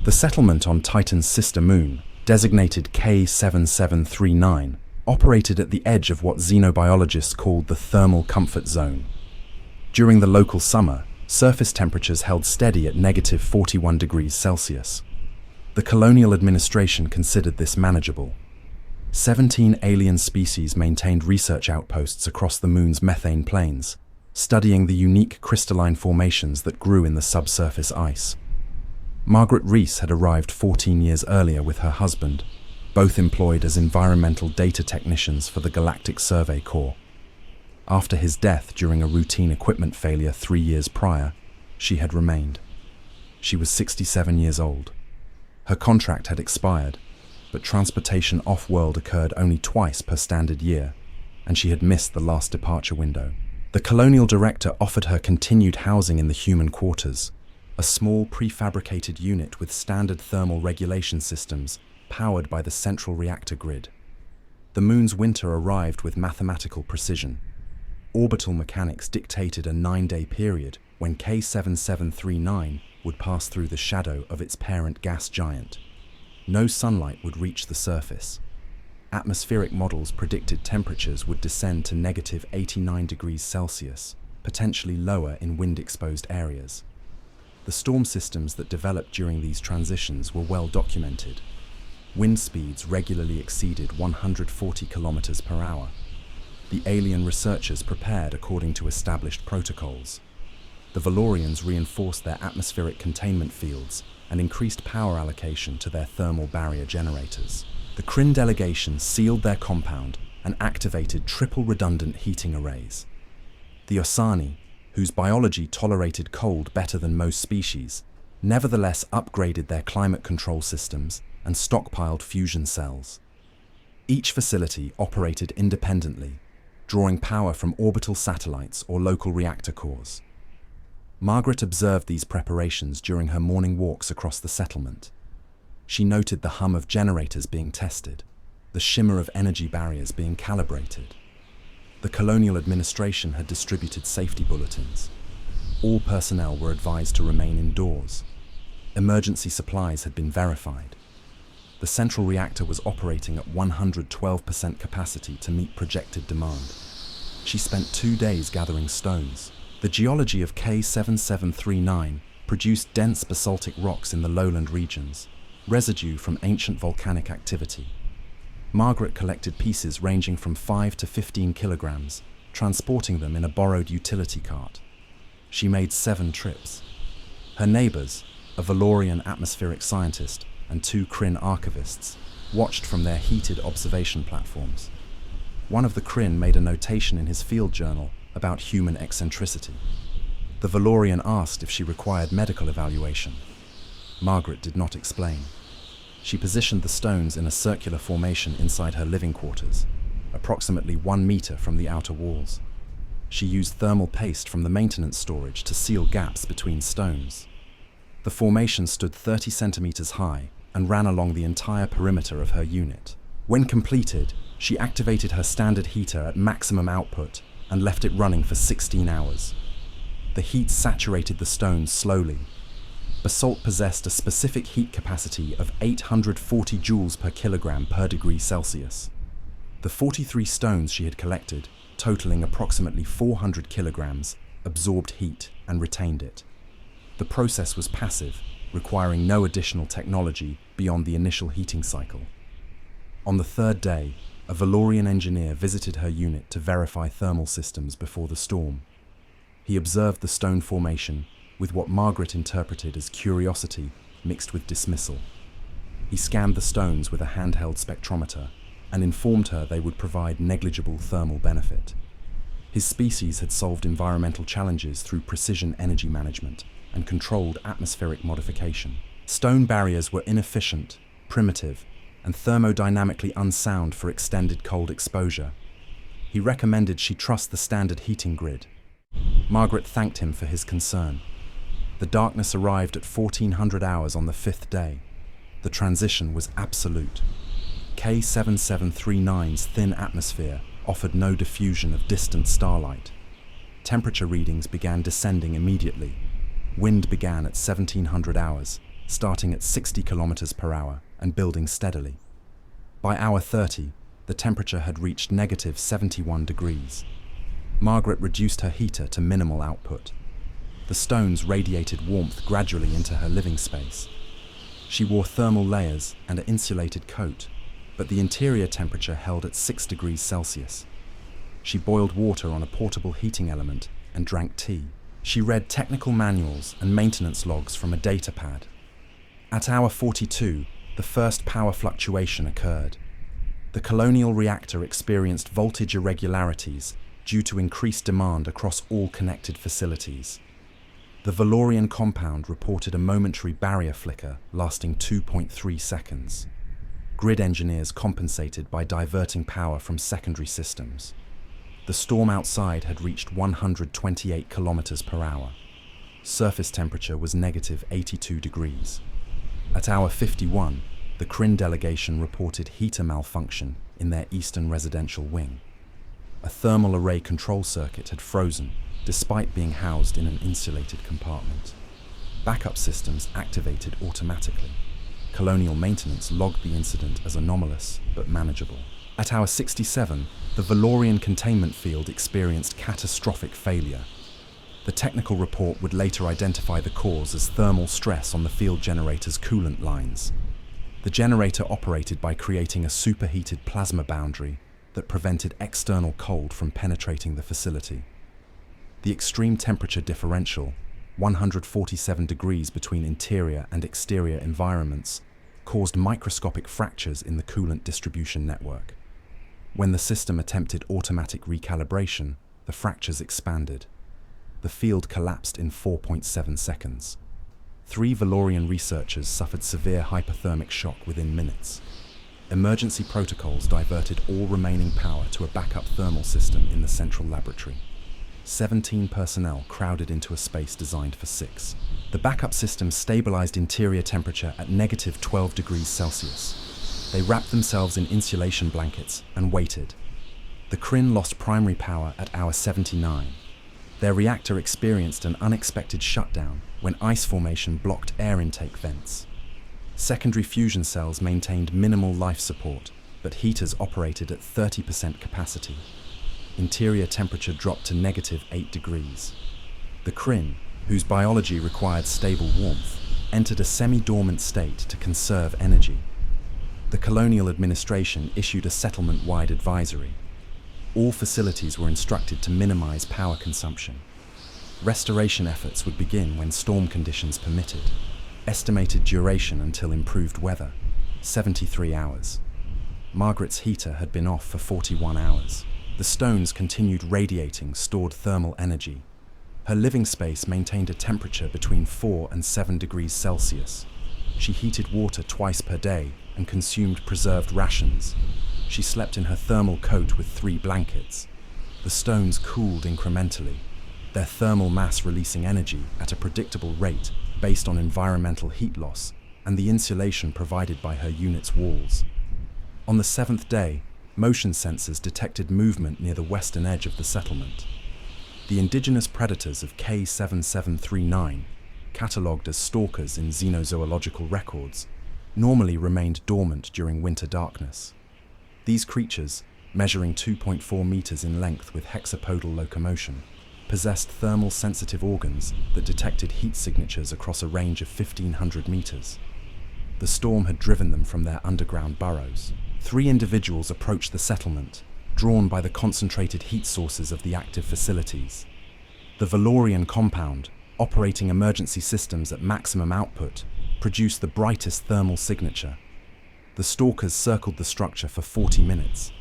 The settlement on Titan's sister moon, designated K7739, operated at the edge of what xenobiologists called the thermal comfort zone. During the local summer, surface temperatures held steady at -41 degrees Celsius. The colonial administration considered this manageable. 17 alien species maintained research outposts across the moon's methane plains, studying the unique crystalline formations that grew in the subsurface ice. Margaret Rees had arrived 14 years earlier with her husband, both employed as environmental data technicians for the Galactic Survey Corps. After his death during a routine equipment failure 3 years prior, she had remained. She was 67 years old. Her contract had expired, but transportation off-world occurred only twice per standard year, and she had missed the last departure window. The colonial director offered her continued housing in the human quarters, a small prefabricated unit with standard thermal regulation systems powered by the central reactor grid. The moon's winter arrived with mathematical precision. Orbital mechanics dictated a 9-day period when K7739 would pass through the shadow of its parent gas giant. No sunlight would reach the surface. Atmospheric models predicted temperatures would descend to -89 degrees Celsius, potentially lower in wind-exposed areas. The storm systems that developed during these transitions were well documented. Wind speeds regularly exceeded 140 kilometers per hour. The alien researchers prepared according to established protocols. The Valorians reinforced their atmospheric containment fields and increased power allocation to their thermal barrier generators. The Kryn delegation sealed their compound and activated triple redundant heating arrays. The Osani, whose biology tolerated cold better than most species, nevertheless upgraded their climate control systems and stockpiled fusion cells. Each facility operated independently, drawing power from orbital satellites or local reactor cores. Margaret observed these preparations during her morning walks across the settlement. She noted the hum of generators being tested, the shimmer of energy barriers being calibrated. The colonial administration had distributed safety bulletins. All personnel were advised to remain indoors. Emergency supplies had been verified. The central reactor was operating at 112% capacity to meet projected demand. She spent 2 days gathering stones. The geology of K7739 produced dense basaltic rocks in the lowland regions, residue from ancient volcanic activity. Margaret collected pieces ranging from 5 to 15 kilograms, transporting them in a borrowed utility cart. She made 7 trips. Her neighbors, a Valorian atmospheric scientist and 2 Kryn archivists, watched from their heated observation platforms. One of the Kryn made a notation in his field journal about human eccentricity. The Valorian asked if she required medical evaluation. Margaret did not explain. She positioned the stones in a circular formation inside her living quarters, approximately 1 meter from the outer walls. She used thermal paste from the maintenance storage to seal gaps between stones. The formation stood 30 centimeters high and ran along the entire perimeter of her unit. When completed, she activated her standard heater at maximum output and left it running for 16 hours. The heat saturated the stones slowly. Basalt possessed a specific heat capacity of 840 joules per kilogram per degree Celsius. The 43 stones she had collected, totaling approximately 400 kilograms, absorbed heat and retained it. The process was passive, requiring no additional technology beyond the initial heating cycle. On the 3rd day, a Valorian engineer visited her unit to verify thermal systems before the storm. He observed the stone formation with what Margaret interpreted as curiosity mixed with dismissal. He scanned the stones with a handheld spectrometer and informed her they would provide negligible thermal benefit. His species had solved environmental challenges through precision energy management and controlled atmospheric modification. Stone barriers were inefficient, primitive, and thermodynamically unsound for extended cold exposure. He recommended she trust the standard heating grid. Margaret thanked him for his concern. The darkness arrived at 1400 hours on the 5th day. The transition was absolute. K7739's thin atmosphere offered no diffusion of distant starlight. Temperature readings began descending immediately. Wind began at 1700 hours, starting at 60 kilometers per hour and building steadily. By hour 30, the temperature had reached negative 71 degrees. Margaret reduced her heater to minimal output. The stones radiated warmth gradually into her living space. She wore thermal layers and an insulated coat, but the interior temperature held at 6 degrees Celsius. She boiled water on a portable heating element and drank tea. She read technical manuals and maintenance logs from a data pad. At hour 42, the first power fluctuation occurred. The colonial reactor experienced voltage irregularities due to increased demand across all connected facilities. The Valorian compound reported a momentary barrier flicker lasting 2.3 seconds. Grid engineers compensated by diverting power from secondary systems. The storm outside had reached 128 kilometers per hour. Surface temperature was negative 82 degrees. At hour 51, the CRIN delegation reported heater malfunction in their eastern residential wing. A thermal array control circuit had frozen, despite being housed in an insulated compartment. Backup systems activated automatically. Colonial maintenance logged the incident as anomalous but manageable. At hour 67, the Valorian containment field experienced catastrophic failure. The technical report would later identify the cause as thermal stress on the field generator's coolant lines. The generator operated by creating a superheated plasma boundary that prevented external cold from penetrating the facility. The extreme temperature differential, 147 degrees between interior and exterior environments, caused microscopic fractures in the coolant distribution network. When the system attempted automatic recalibration, the fractures expanded. The field collapsed in 4.7 seconds. 3 Valorian researchers suffered severe hypothermic shock within minutes. Emergency protocols diverted all remaining power to a backup thermal system in the central laboratory. 17 personnel crowded into a space designed for 6. The backup system stabilized interior temperature at negative 12 degrees Celsius. They wrapped themselves in insulation blankets and waited. The CRIN lost primary power at hour 79. Their reactor experienced an unexpected shutdown when ice formation blocked air intake vents. Secondary fusion cells maintained minimal life support, but heaters operated at 30% capacity. Interior temperature dropped to negative 8 degrees. The CRIN, whose biology required stable warmth, entered a semi-dormant state to conserve energy. The colonial administration issued a settlement-wide advisory. All facilities were instructed to minimize power consumption. Restoration efforts would begin when storm conditions permitted. Estimated duration until improved weather, 73 hours. Margaret's heater had been off for 41 hours. The stones continued radiating stored thermal energy. Her living space maintained a temperature between 4 and 7 degrees Celsius. She heated water twice per day and consumed preserved rations. She slept in her thermal coat with 3 blankets. The stones cooled incrementally, their thermal mass releasing energy at a predictable rate based on environmental heat loss and the insulation provided by her unit's walls. On the 7th day, motion sensors detected movement near the western edge of the settlement. The indigenous predators of K7739, catalogued as stalkers in xenozoological records, normally remained dormant during winter darkness. These creatures, measuring 2.4 meters in length with hexapodal locomotion, possessed thermal sensitive organs that detected heat signatures across a range of 1,500 meters. The storm had driven them from their underground burrows. 3 individuals approached the settlement, drawn by the concentrated heat sources of the active facilities. The Valorian compound, operating emergency systems at maximum output, produced the brightest thermal signature. The stalkers circled the structure for 40 minutes.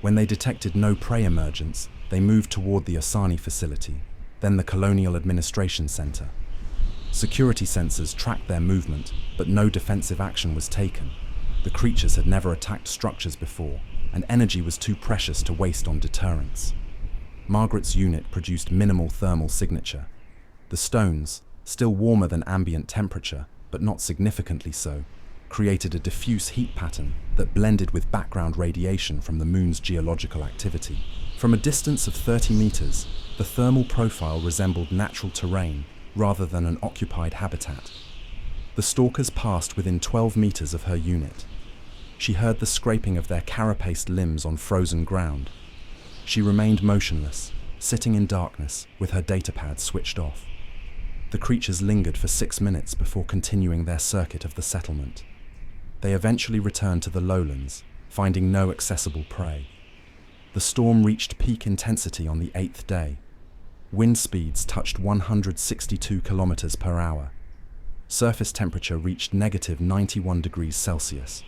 When they detected no prey emergence, they moved toward the Osani facility, then the Colonial Administration Center. Security sensors tracked their movement, but no defensive action was taken. The creatures had never attacked structures before, and energy was too precious to waste on deterrence. Margaret's unit produced minimal thermal signature. The stones, still warmer than ambient temperature, but not significantly so, created a diffuse heat pattern that blended with background radiation from the moon's geological activity. From a distance of 30 meters, the thermal profile resembled natural terrain rather than an occupied habitat. The stalkers passed within 12 meters of her unit. She heard the scraping of their carapaced limbs on frozen ground. She remained motionless, sitting in darkness with her datapad switched off. The creatures lingered for 6 minutes before continuing their circuit of the settlement. They eventually returned to the lowlands, finding no accessible prey. The storm reached peak intensity on the 8th day. Wind speeds touched 162 kilometers per hour. Surface temperature reached negative 91 degrees Celsius.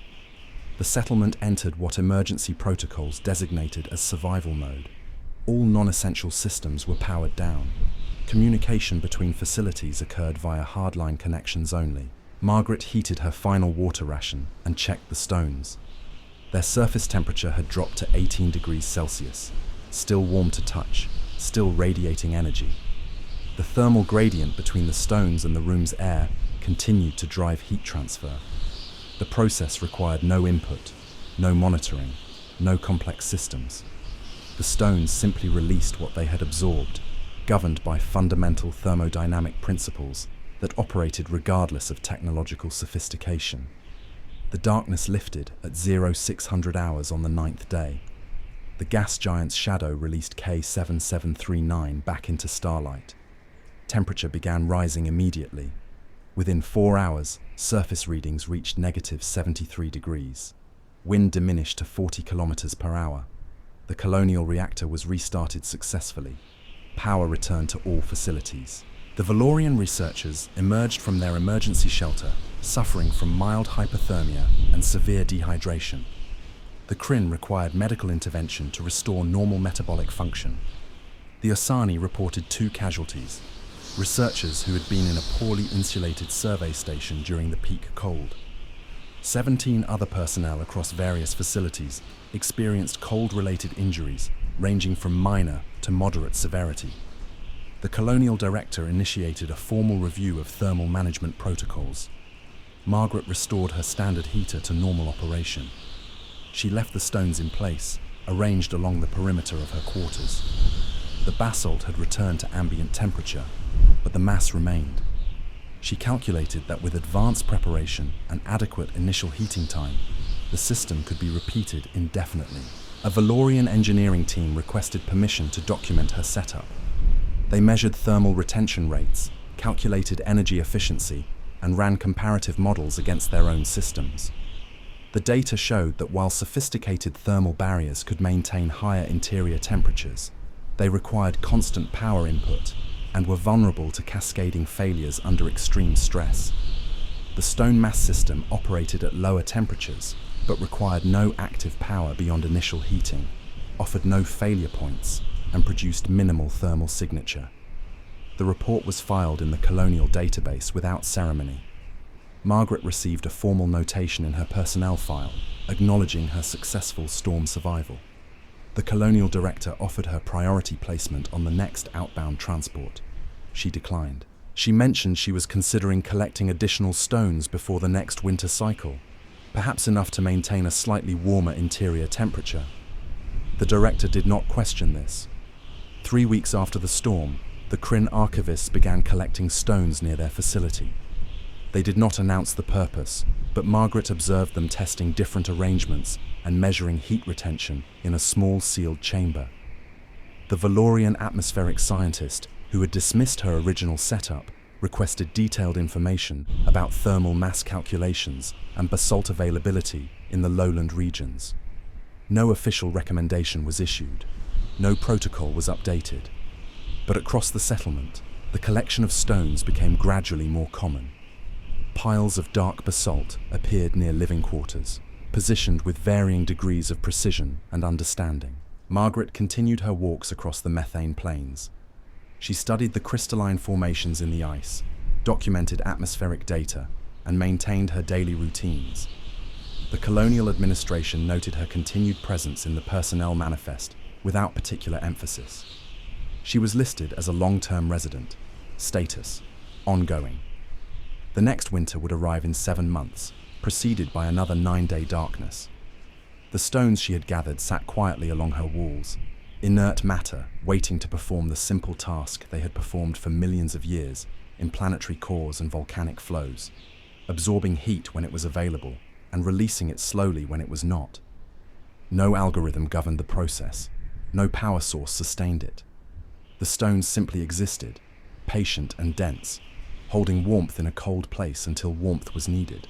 The settlement entered what emergency protocols designated as survival mode. All non-essential systems were powered down. Communication between facilities occurred via hardline connections only. Margaret heated her final water ration and checked the stones. Their surface temperature had dropped to 18 degrees Celsius, still warm to touch, still radiating energy. The thermal gradient between the stones and the room's air continued to drive heat transfer. The process required no input, no monitoring, no complex systems. The stones simply released what they had absorbed, governed by fundamental thermodynamic principles that operated regardless of technological sophistication. The darkness lifted at 0600 hours on the 9th day. The gas giant's shadow released K7739 back into starlight. Temperature began rising immediately. Within 4 hours, surface readings reached negative 73 degrees. Wind diminished to 40 kilometers per hour. The colonial reactor was restarted successfully. Power returned to all facilities. The Valorian researchers emerged from their emergency shelter, suffering from mild hypothermia and severe dehydration. The Kryn required medical intervention to restore normal metabolic function. The Osani reported 2 casualties: researchers who had been in a poorly insulated survey station during the peak cold. 17 other personnel across various facilities experienced cold-related injuries ranging from minor to moderate severity. The colonial director initiated a formal review of thermal management protocols. Margaret restored her standard heater to normal operation. She left the stones in place, arranged along the perimeter of her quarters. The basalt had returned to ambient temperature, but the mass remained. She calculated that with advanced preparation and adequate initial heating time, the system could be repeated indefinitely. A Valorian engineering team requested permission to document her setup. They measured thermal retention rates, calculated energy efficiency, and ran comparative models against their own systems. The data showed that while sophisticated thermal barriers could maintain higher interior temperatures, they required constant power input and were vulnerable to cascading failures under extreme stress. The stone mass system operated at lower temperatures, but required no active power beyond initial heating, offered no failure points, and produced minimal thermal signature. The report was filed in the colonial database without ceremony. Margaret received a formal notation in her personnel file, acknowledging her successful storm survival. The colonial director offered her priority placement on the next outbound transport. She declined. She mentioned she was considering collecting additional stones before the next winter cycle, perhaps enough to maintain a slightly warmer interior temperature. The director did not question this. 3 weeks after the storm, the Kryn archivists began collecting stones near their facility. They did not announce the purpose, but Margaret observed them testing different arrangements and measuring heat retention in a small sealed chamber. The Valorian atmospheric scientist, who had dismissed her original setup, requested detailed information about thermal mass calculations and basalt availability in the lowland regions. No official recommendation was issued. No protocol was updated. But across the settlement, the collection of stones became gradually more common. Piles of dark basalt appeared near living quarters, positioned with varying degrees of precision and understanding. Margaret continued her walks across the methane plains. She studied the crystalline formations in the ice, documented atmospheric data, and maintained her daily routines. The colonial administration noted her continued presence in the personnel manifest without particular emphasis. She was listed as a long-term resident, status, ongoing. The next winter would arrive in 7 months, preceded by another 9-day darkness. The stones she had gathered sat quietly along her walls, inert matter waiting to perform the simple task they had performed for millions of years in planetary cores and volcanic flows. absorbing heat when it was available and releasing it slowly when it was not. No algorithm governed the process. No power source sustained it. The stones simply existed, patient and dense, holding warmth in a cold place until warmth was needed.